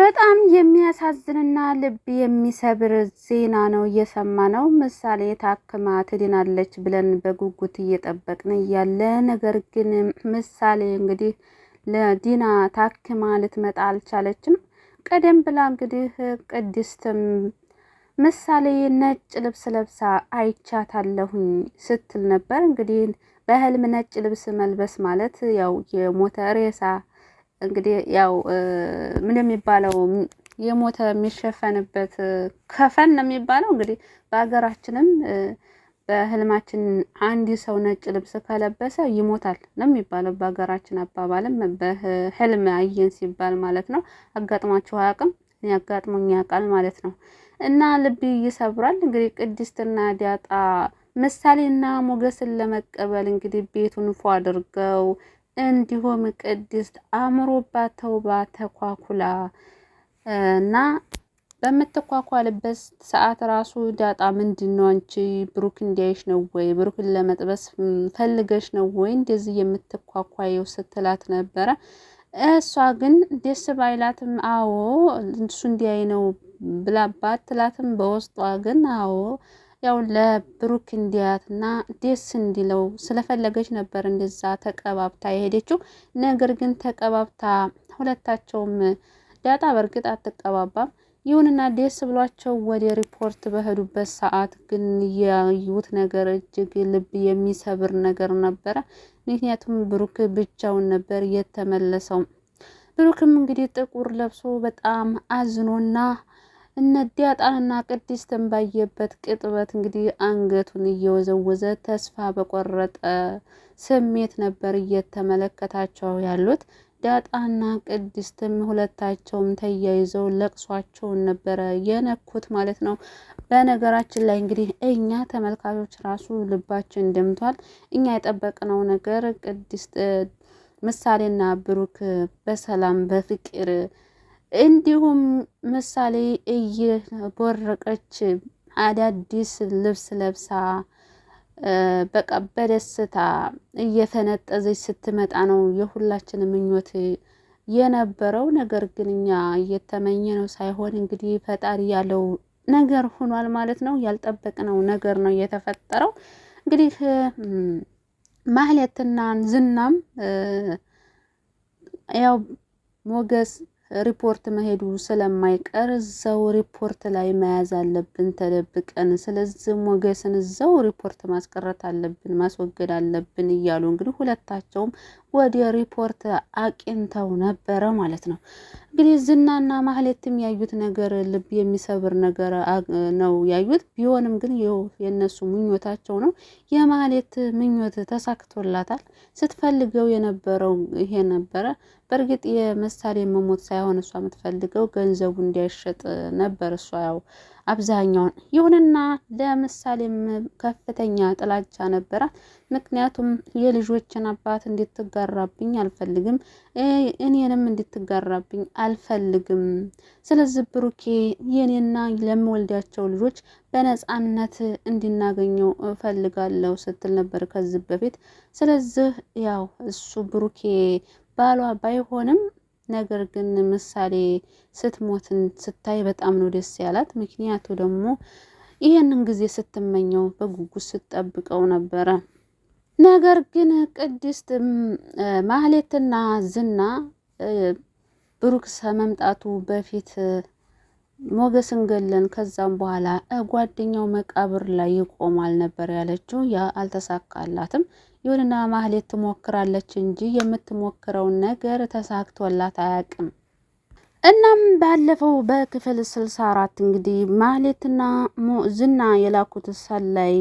በጣም የሚያሳዝንና ልብ የሚሰብር ዜና ነው እየሰማነው። ምሳሌ ታክማ ትድናለች ብለን በጉጉት እየጠበቅን ያለ፣ ነገር ግን ምሳሌ እንግዲህ ለዲና ታክማ ልትመጣ አልቻለችም። ቀደም ብላ እንግዲህ ቅድስትም ምሳሌ ነጭ ልብስ ለብሳ አይቻታለሁኝ ስትል ነበር። እንግዲህ በህልም ነጭ ልብስ መልበስ ማለት ያው የሞተ ሬሳ እንግዲህ ያው ምን የሚባለው የሞተ የሚሸፈንበት ከፈን ነው የሚባለው። እንግዲህ በሀገራችንም በህልማችን አንድ ሰው ነጭ ልብስ ከለበሰ ይሞታል ነው የሚባለው። በሀገራችን አባባልም በህልም አየን ሲባል ማለት ነው። አጋጥሟችሁ አያውቅም? እኔ አጋጥሞኝ ያውቃል ማለት ነው። እና ልብ ይሰብራል። እንግዲህ ቅድስትና ዳጣ ምሳሌና ሞገስን ለመቀበል እንግዲህ ቤቱን ፎ አድርገው እንዲሁም ቅድስት አምሮባት ተውባ ተኳኩላ እና በምትኳኳልበት ሰዓት ራሱ ዳጣ ምንድነው አንቺ ብሩክ እንዲያይሽ ነው ወይ ብሩክን ለመጥበስ ፈልገሽ ነው ወይ እንደዚህ የምትኳኳየው ስትላት ነበረ። እሷ ግን ደስ ባይላትም አዎ እሱ እንዲያይ ነው ብላ ባትላትም በውስጧ ግን አዎ ያው ለብሩክ እንዲያትና ደስ እንዲለው ስለፈለገች ነበር እንደዛ ተቀባብታ የሄደችው። ነገር ግን ተቀባብታ ሁለታቸውም ዳጣ በእርግጥ አትቀባባም። ይሁንና ደስ ብሏቸው ወደ ሪፖርት በሄዱበት ሰዓት ግን ያዩት ነገር እጅግ ልብ የሚሰብር ነገር ነበረ። ምክንያቱም ብሩክ ብቻውን ነበር የተመለሰው። ብሩክም እንግዲህ ጥቁር ለብሶ በጣም አዝኖና እነ ዳጣንና ቅድስትን ባየበት ቅጥበት እንግዲህ አንገቱን እየወዘወዘ ተስፋ በቆረጠ ስሜት ነበር እየተመለከታቸው ያሉት። ዳጣና ቅድስትም ሁለታቸውም ተያይዘው ለቅሷቸውን ነበረ የነኩት ማለት ነው። በነገራችን ላይ እንግዲህ እኛ ተመልካቾች ራሱ ልባችን ደምቷል። እኛ የጠበቅነው ነገር ቅድስት ምሳሌና ብሩክ በሰላም በፍቅር እንዲሁም ምሳሌ እየቦረቀች አዳዲስ ልብስ ለብሳ በቃ በደስታ እየፈነጠዘች ስትመጣ ነው የሁላችንም ምኞት የነበረው። ነገር ግን እኛ እየተመኘነው ሳይሆን እንግዲህ ፈጣሪ ያለው ነገር ሆኗል ማለት ነው። ያልጠበቅነው ነገር ነው የተፈጠረው። እንግዲህ ማህሌትና ዝናም ያው ሞገስ ሪፖርት መሄዱ ስለማይቀር እዛው ሪፖርት ላይ መያዝ አለብን ተደብቀን። ስለዚህ ሞገስን እዛው ሪፖርት ማስቀረት አለብን፣ ማስወገድ አለብን እያሉ እንግዲህ ሁለታቸውም ወደ ሪፖርት አቅንተው ነበረ ማለት ነው። እንግዲህ ዝናና ማህሌትም ያዩት ነገር ልብ የሚሰብር ነገር ነው ያዩት። ቢሆንም ግን የነሱ ምኞታቸው ነው። የማህሌት ምኞት ተሳክቶላታል። ስትፈልገው የነበረው ይሄ ነበረ። በእርግጥ የምሳሌ መሞት ሳይሆን እሷ የምትፈልገው ገንዘቡ እንዲያሸጥ ነበር። እሷ ያው አብዛኛውን ይሁንና ለምሳሌም ከፍተኛ ጥላቻ ነበራት። ምክንያቱም የልጆችን አባት እንድትጋራብኝ አልፈልግም፣ እኔንም እንድትጋራብኝ አልፈልግም። ስለዚህ ብሩኬ የኔና ለምወልዳቸው ልጆች በነፃነት እንድናገኘው እፈልጋለሁ ስትል ነበር ከዚህ በፊት። ስለዚህ ያው እሱ ብሩኬ ባሏ ባይሆንም ነገር ግን ምሳሌ ስትሞትን ስታይ በጣም ነው ደስ ያላት። ምክንያቱ ደግሞ ይህንን ጊዜ ስትመኘው በጉጉት ስትጠብቀው ነበረ። ነገር ግን ቅድስት ማህሌትና ዝና ብሩክ መምጣቱ በፊት ሞገስን ገለን ከዛም በኋላ ጓደኛው መቃብር ላይ ይቆማል ነበር ያለችው። ያ አልተሳካላትም። ይሁንና ማህሌት ትሞክራለች እንጂ የምትሞክረውን ነገር ተሳክቶላት አያውቅም። እናም ባለፈው በክፍል 64 እንግዲህ ማህሌትና ዝና የላኩት ሰላይ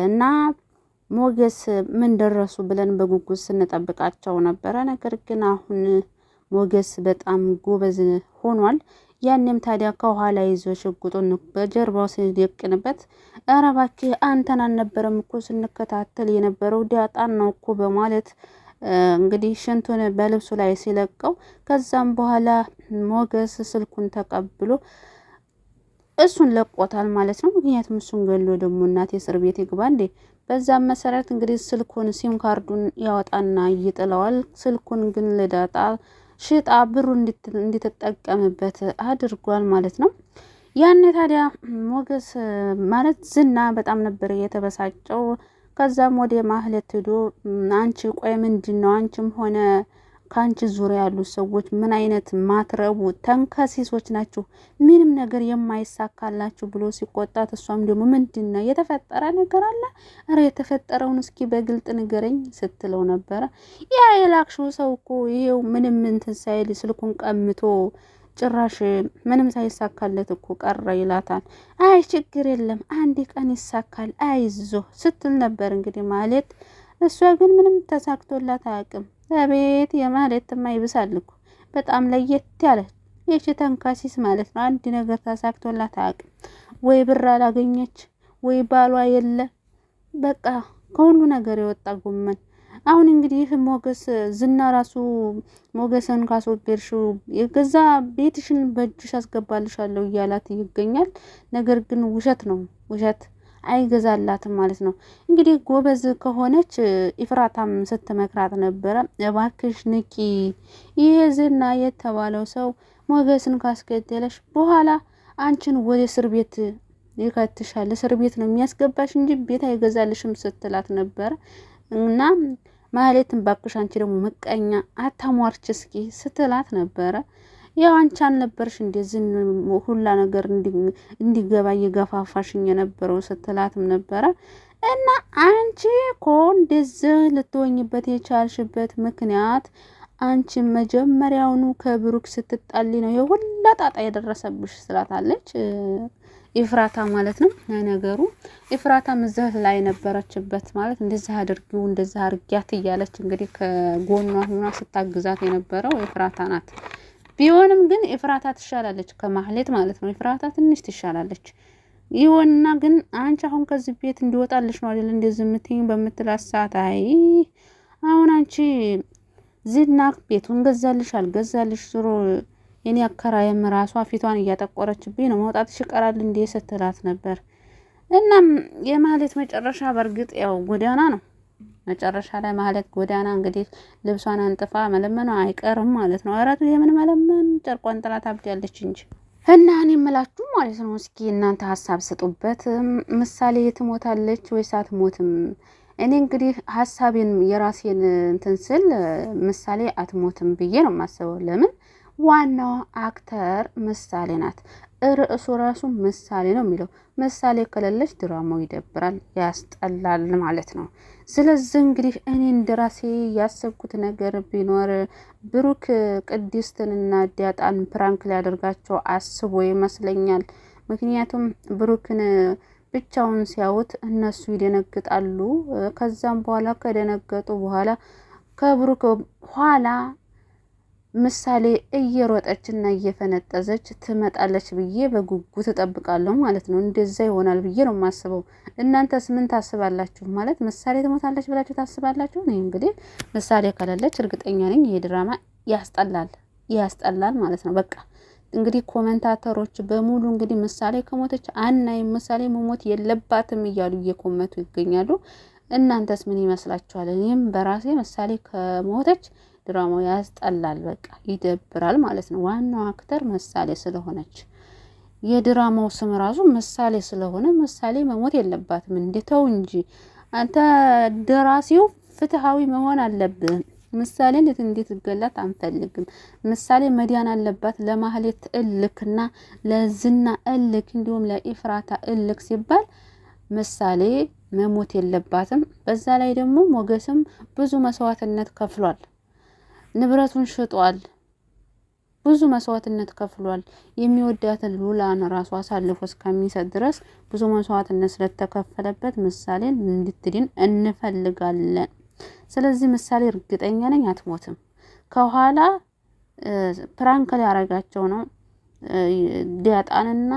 እና ሞገስ ምን ደረሱ ብለን በጉጉት ስንጠብቃቸው ነበረ። ነገር ግን አሁን ሞገስ በጣም ጎበዝ ሆኗል። ያንም ታዲያ ከኋላ ይዞ ሽጉጡን በጀርባው ሲደቅንበት ኧረ እባክህ አንተን አልነበረም እኮ ስንከታተል የነበረው ዳጣን ነው እኮ በማለት እንግዲህ ሽንቱን በልብሱ ላይ ሲለቀው፣ ከዛም በኋላ ሞገስ ስልኩን ተቀብሎ እሱን ለቆታል ማለት ነው። ምክንያቱም እሱን ገሎ ደግሞ እናት የእስር ቤት ይግባ እንዴ። በዛም መሰረት እንግዲህ ስልኩን ሲም ካርዱን ያወጣና ይጥለዋል። ስልኩን ግን ለዳጣ ሽጣ ብሩ እንድትጠቀምበት አድርጓል ማለት ነው። ያኔ ታዲያ ሞገስ ማለት ዝና በጣም ነበር የተበሳጨው። ከዛም ወደ ማህሌት ሄዶ አንቺ ቆይ ምንድነው አንቺም ሆነ ካንቺ ዙሪያ ያሉ ሰዎች ምን አይነት ማትረቡ ተንከሲሶች ናችሁ፣ ምንም ነገር የማይሳካላችሁ ብሎ ሲቆጣት፣ እሷም ደግሞ ምንድነው የተፈጠረ ነገር አለ? አረ የተፈጠረውን እስኪ በግልጥ ንገረኝ ስትለው ነበረ። ያ የላክሽው ሰው እኮ ይሄው ምንም እንትን ሳይል ስልኩን ቀምቶ ጭራሽ ምንም ሳይሳካለት እኮ ቀረ ይላታል። አይ ችግር የለም አንድ ቀን ይሳካል አይዞ ስትል ነበር እንግዲህ ማለት። እሷ ግን ምንም ተሳክቶላት አያውቅም። አቤት የማለትማ ይብሳል እኮ በጣም ለየት ያለ ይቺ ተንካሲስ ማለት ነው። አንድ ነገር ተሳክቶላት አያውቅም። ወይ ብር አላገኘች ወይ ባሏ የለ፣ በቃ ከሁሉ ነገር የወጣ ጎመን። አሁን እንግዲህ ሞገስ ዝና ራሱ ሞገስን ካስወገድሽው የገዛ ቤትሽን በእጅሽ አስገባልሻለሁ እያላት ይገኛል። ነገር ግን ውሸት ነው፣ ውሸት አይገዛላትም ማለት ነው። እንግዲህ ጎበዝ ከሆነች ኢፍራታም ስትመክራት ነበረ። እባክሽ ንቂ፣ ይሄ ዝና የተባለው ሰው ሞገስን ካስገደለሽ በኋላ አንቺን ወደ እስር ቤት ይከትሻል፣ እስር ቤት ነው የሚያስገባሽ እንጂ ቤት አይገዛልሽም ስትላት ነበረ። እና ማለትም ባክሽ አንቺ ደግሞ ምቀኛ አታሟርች እስኪ ስትላት ነበረ። ያው አንቺ አልነበርሽ እንደዚህ ሁላ ነገር እንዲገባ እየገፋፋሽኝ የነበረው ስትላትም ነበረ። እና አንቺ እኮ እንደዚህ ልትወኝበት የቻልሽበት ምክንያት አንቺ መጀመሪያውኑ ከብሩክ ስትጣሊ ነው የሁላ ጣጣ የደረሰብሽ ስላታለች ኢፍራታ ማለት ነው። ነገሩ ኢፍራታ ምዘህ ላይ ነበረችበት ማለት እንደዚህ አድርጊው እንደዚህ አርጊያት እያለች እንግዲህ ከጎኗ ሆና ስታግዛት የነበረው ኢፍራታ ናት። ቢሆንም ግን ኢፍራታ ትሻላለች ከማህሌት ማለት ነው። ኢፍራታ ትንሽ ትሻላለች። ይሆንና ግን አንቺ አሁን ከዚህ ቤት እንዲወጣልሽ ነው አይደል እንደዚህ የምትይኝ በምትላት ሰዓት አይ አሁን አንቺ ዝና ቤቱን ገዛልሽ አልገዛልሽ ዞሮ የኔ አከራየም ራሷ ፊቷን እያጠቆረችብኝ ነው መውጣትሽ ይቀራል እንዴ ስትላት ነበር። እናም የማህሌት መጨረሻ በርግጥ ያው ጎዳና ነው። መጨረሻ ላይ ማህሌት ጎዳና እንግዲህ ልብሷን አንጥፋ መለመኗ አይቀርም ማለት ነው። አራቱ የምን መለመን ጨርቋን ጥላት አብዳለች እንጂ። እና እኔ የምላችሁ ማለት ነው እስኪ እናንተ ሀሳብ ስጡበት። ምሳሌ ትሞታለች ወይስ አትሞትም? እኔ እንግዲህ ሀሳቤን የራሴን እንትን ስል ምሳሌ አትሞትም ብዬ ነው የማስበው። ለምን ዋናው አክተር ምሳሌ ናት። ርዕሱ ራሱ ምሳሌ ነው የሚለው። ምሳሌ ከሌለች ድራማው ይደብራል፣ ያስጠላል ማለት ነው። ስለዚህ እንግዲህ እኔ እንደራሴ ያሰብኩት ነገር ቢኖር ብሩክ ቅድስትንና ዳጣን ፕራንክ ሊያደርጋቸው አስቦ ይመስለኛል። ምክንያቱም ብሩክን ብቻውን ሲያዩት እነሱ ይደነግጣሉ። ከዛም በኋላ ከደነገጡ በኋላ ከብሩክ ኋላ ምሳሌ እየሮጠችና እየፈነጠዘች ትመጣለች ብዬ በጉጉት እጠብቃለሁ ማለት ነው። እንደዛ ይሆናል ብዬ ነው የማስበው። እናንተስ ምን ታስባላችሁ? ማለት ምሳሌ ትሞታለች ብላችሁ ታስባላችሁ? እኔ እንግዲህ ምሳሌ ከሌለች እርግጠኛ ነኝ ይሄ ድራማ ያስጠላል ማለት ነው። በቃ እንግዲህ ኮሜንታተሮች በሙሉ እንግዲህ ምሳሌ ከሞተች አናይም፣ ምሳሌ መሞት የለባትም እያሉ እየኮመቱ ይገኛሉ። እናንተስ ምን ይመስላችኋል? እኔም በራሴ ምሳሌ ከሞተች ድራማው ያስጠላል፣ በቃ ይደብራል ማለት ነው። ዋናው አክተር ምሳሌ ስለሆነች የድራማው ስም ራሱ ምሳሌ ስለሆነ ምሳሌ መሞት የለባትም። እንዴተው እንጂ አንተ ደራሲው ፍትሃዊ መሆን አለብህ። ምሳሌ እንዴት ገላት አንፈልግም። ምሳሌ መዲያን አለባት። ለማህሌት እልክና ለዝና እልክ እንዲሁም ለኢፍራታ እልክ ሲባል ምሳሌ መሞት የለባትም። በዛ ላይ ደግሞ ሞገስም ብዙ መስዋዕትነት ከፍሏል። ንብረቱን ሽጧል። ብዙ መስዋዕትነት ከፍሏል። የሚወዳትን ሉላን ራሱ አሳልፎ እስከሚሰጥ ድረስ ብዙ መስዋዕትነት ስለተከፈለበት ምሳሌን እንድትድን እንፈልጋለን። ስለዚህ ምሳሌ እርግጠኛ ነኝ አትሞትም። ከኋላ ፕራንክ ሊያረጋቸው ነው ዳጣንና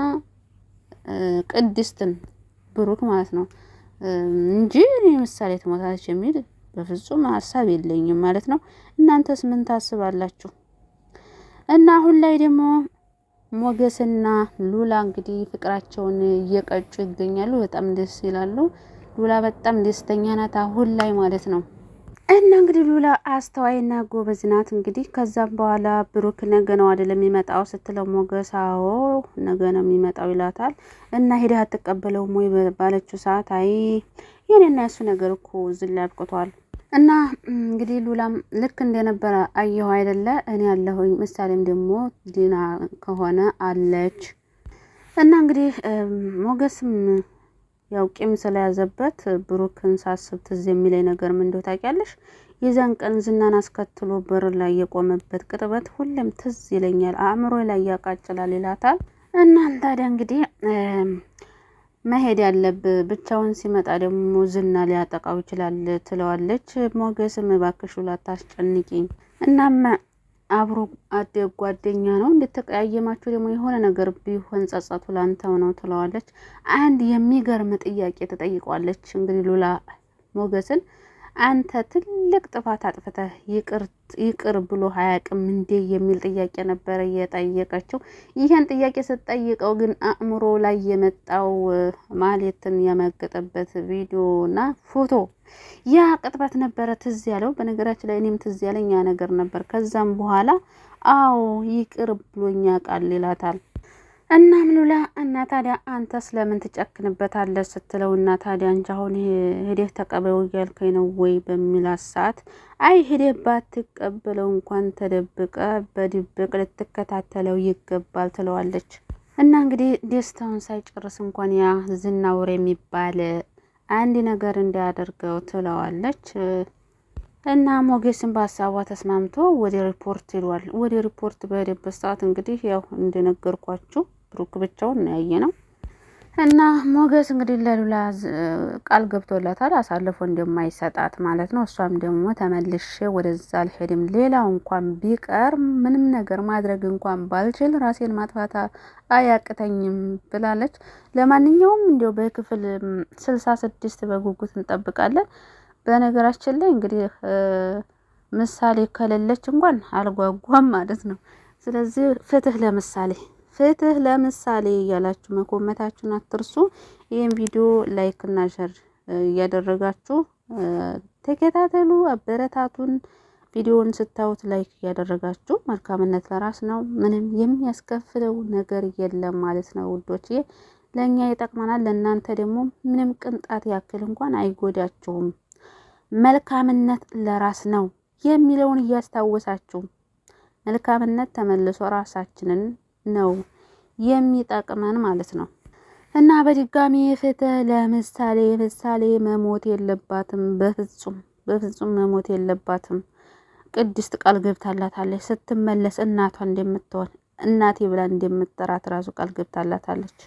ቅድስትን ብሩክ ማለት ነው እንጂ ምሳሌ ትሞታለች የሚል በፍጹም ሀሳብ የለኝም ማለት ነው። እናንተስ ምን ታስባላችሁ? እና አሁን ላይ ደግሞ ሞገስና ሉላ እንግዲህ ፍቅራቸውን እየቀጩ ይገኛሉ። በጣም ደስ ይላሉ። ሉላ በጣም ደስተኛ ናት አሁን ላይ ማለት ነው። እና እንግዲህ ሉላ አስተዋይና ጎበዝ ናት። እንግዲህ ከዛም በኋላ ብሩክ ነገ ነው አይደለም የሚመጣው ስትለው ሞገስ አዎ ነገ ነው የሚመጣው ይላታል። እና ሄደህ አትቀበለውም ወይ ባለችው ሰዓት አይ የኔና ያሱ ነገር እኮ ዝላ ያብቅቷል። እና እንግዲህ ሉላም ልክ እንደነበረ አየሁ አይደለ እኔ ያለሁኝ ምሳሌም ደግሞ ዲና ከሆነ አለች። እና እንግዲህ ሞገስም ያው ቂም ስለያዘበት ብሩክን ሳስብ ትዝ የሚለኝ ነገር ምን እንደው ታውቂያለሽ? የዛን ቀን ዝናን አስከትሎ በር ላይ የቆመበት ቅጥበት ሁሌም ትዝ ይለኛል፣ አእምሮ ላይ ያቃጭላል ይላታል። እናም ታዲያ እንግዲህ መሄድ ያለብህ ብቻውን ሲመጣ ደግሞ ዝና ሊያጠቃው ይችላል ትለዋለች። ሞገስም እባክሽ ላታስጨንቂኝ፣ እናም አብሮ አደግ ጓደኛ ነው እንድትቀያየማችሁ ደግሞ የሆነ ነገር ቢሆን ጸጸቱ ላንተው ነው ትለዋለች። አንድ የሚገርም ጥያቄ ተጠይቋለች። እንግዲህ ሉላ ሞገስን አንተ ትልቅ ጥፋት አጥፍተህ ይቅር ብሎ አያውቅም እንዴ የሚል ጥያቄ ነበረ እየጠየቀችው። ይህን ጥያቄ ስትጠይቀው ግን አእምሮ ላይ የመጣው ማህሌትን የመገጠበት ቪዲዮና ፎቶ ያ ቅጥበት ነበረ ትዝ ያለው። በነገራችን ላይ እኔም ትዝ ያለኝ ያ ነገር ነበር። ከዛም በኋላ አዎ ይቅር ብሎኛ ቃል ይላታል። እናም ሉላ እና ታዲያ አንተ ስለምን ትጨክንበታለህ ስትለው እና ታዲያ አንቺ አሁን ሄደህ ተቀበለው እያልከኝ ነው ወይ በሚላት ሰዓት አይ ሄደህ ባትቀበለው እንኳን ተደብቀ በድብቅ ልትከታተለው ይገባል ትለዋለች። እና እንግዲህ ደስታውን ሳይጨርስ እንኳን ያ ዝናውር የሚባል አንድ ነገር እንዳያደርገው ትለዋለች። እና ሞገስን በሀሳቧ ተስማምቶ ወደ ሪፖርት ይሏል። ወደ ሪፖርት በሄደበት ሰዓት እንግዲህ ያው እንደነገርኳችሁ ብሩክ ብቻውን ነው ያየነው። እና ሞገስ እንግዲህ ለሉላ ቃል ገብቶላታል አሳልፎ እንደማይሰጣት ማለት ነው። እሷም ደግሞ ተመልሼ ወደዛ አልሄድም፣ ሌላው እንኳን ቢቀር ምንም ነገር ማድረግ እንኳን ባልችል ራሴን ማጥፋት አያቅተኝም ብላለች። ለማንኛውም እንዲያው በክፍል 66 በጉጉት እንጠብቃለን። በነገራችን ላይ እንግዲህ ምሳሌ ከሌለች እንኳን አልጓጓም ማለት ነው። ስለዚህ ፍትህ ለምሳሌ እያላችሁ መኮመታችሁን አትርሱ። ይህን ቪዲዮ ላይክ እና ሸር እያደረጋችሁ ተከታተሉ፣ አበረታቱን። ቪዲዮውን ስታዩት ላይክ እያደረጋችሁ፣ መልካምነት ለራስ ነው፣ ምንም የሚያስከፍለው ነገር የለም ማለት ነው ውዶች። ለእኛ ይጠቅመናል፣ ለእናንተ ደግሞ ምንም ቅንጣት ያክል እንኳን አይጎዳችሁም። መልካምነት ለራስ ነው የሚለውን እያስታወሳችሁ መልካምነት ተመልሶ ራሳችንን ነው የሚጠቅመን ማለት ነው። እና በድጋሚ ፍትህ ለምሳሌ ምሳሌ መሞት የለባትም፣ በፍጹም መሞት የለባትም። ቅድስት ቃል ገብታላታለች ስትመለስ እናቷ እንደምትሆን እናቴ ብላ እንደምትጠራት ራሱ ቃል ገብታላታለች።